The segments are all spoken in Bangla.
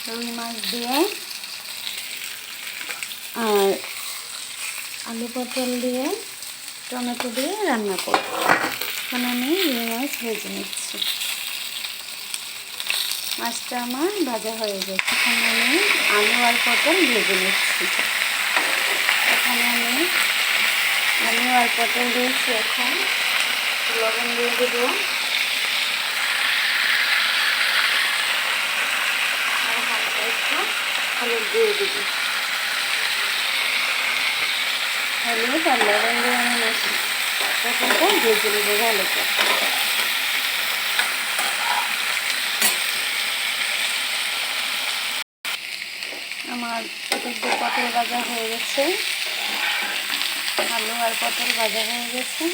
রুই মাছ দিয়ে আর আলু পটল দিয়ে টমেটো দিয়ে রান্না করব। এখন আমি রুই মাছ ভেজে নিচ্ছি। মাছটা আমার ভাজা হয়ে গেছে। এখন আমি আলু আর পটল ভেজে নিচ্ছি। এখানে আমি আলু আর পটল দিয়েছি। এখন লবণ দিয়ে দেবো আর হালকা একটু হলুদ দিয়ে দেবো। হলুদ আর লবণ দিয়ে আমি পটলটা ভেজে নেবো ভালো করে। আমার এদিকে পটল ভাজা হয়ে গেছে, আলু আর পটল ভাজা হয়ে গেছে,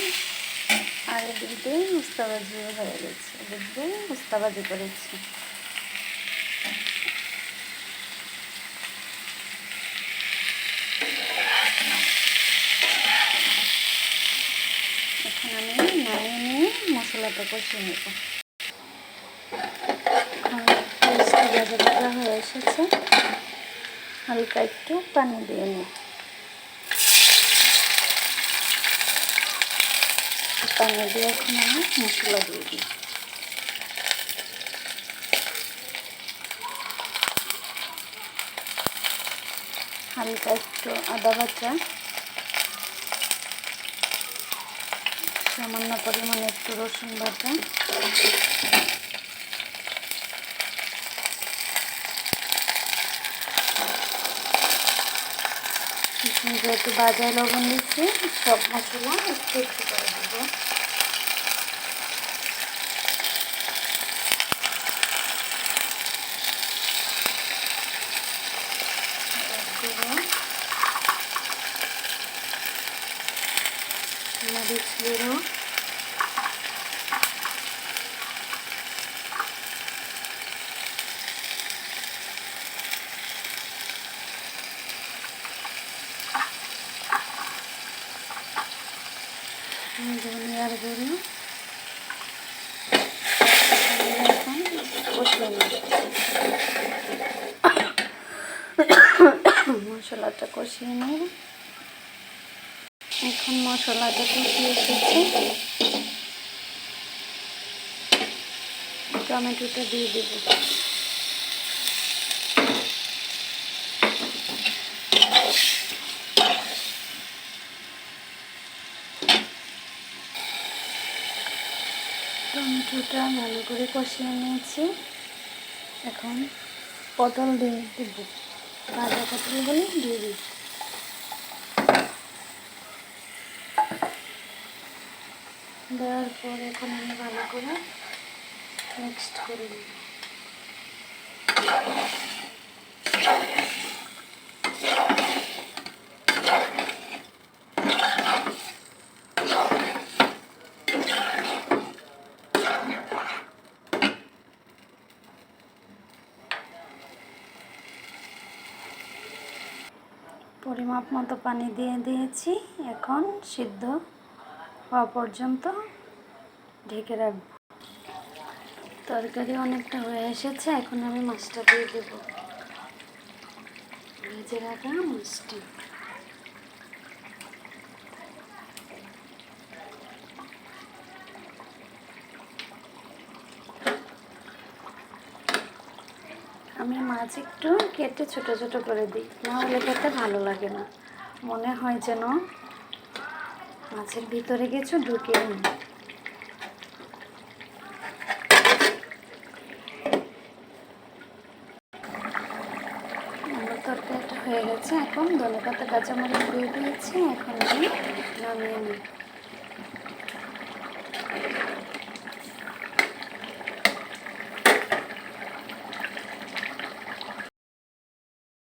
আর এদিক দিয়ে উস্তা ভাজিও হয়ে গেছে। এদিক দিয়ে উস্তা ভাজি করেছি। এখন আমি নামিয়ে নিয়ে মশলাটা কষিয়ে নেব। ভাজা ভাজা হয়ে এসেছে, হালকা একটু পানি দিয়ে নিই। পানি দিয়ে এখন আমি মশলা দিয়ে দিই। হালকা একটু আদা বাটা, সামান্য পরিমাণে একটু রসুন বাটা, যেহেতু বাজারে লবণ দিচ্ছি সব মশলা একটু একটু করে দেবো। মরিচ গুঁড়ো, ধনিয়ার গুঁড়ো, মশলাটা কষিয়ে নেব। এখন মশলাটা কষিয়ে এসেছে, টমেটোটা দিয়ে দেব। টমেটোটা ভালো করে কষিয়ে নিয়েছি। এখন পটল দিয়ে দেব, ভাজা পটলগুলো দিয়ে দিই। দেওয়ার পর এখন আমি ভালো করে মিক্সড করে নিই। পরিমাপ মতো পানি দিয়ে দিয়েছি। এখন সিদ্ধ হওয়া পর্যন্ত ঢেকে রাখব। তরকারি অনেকটা হয়ে এসেছে, এখন আমি মাছটা দিয়ে দেব, ভেজে রাখা মাছটা। আমি মাছ একটু কেটে ছোট ছোট করে দিই, না হলে খেতে ভালো লাগে না, মনে হয় যেন মাছের ভিতরে কিছু ঢুকে নেই। আমার তরকারিটা হয়ে গেছে। এখন ধনেপাতা কাঁচামরিচ দিয়ে দিয়েছি। এখন আমি নামিয়ে নিই।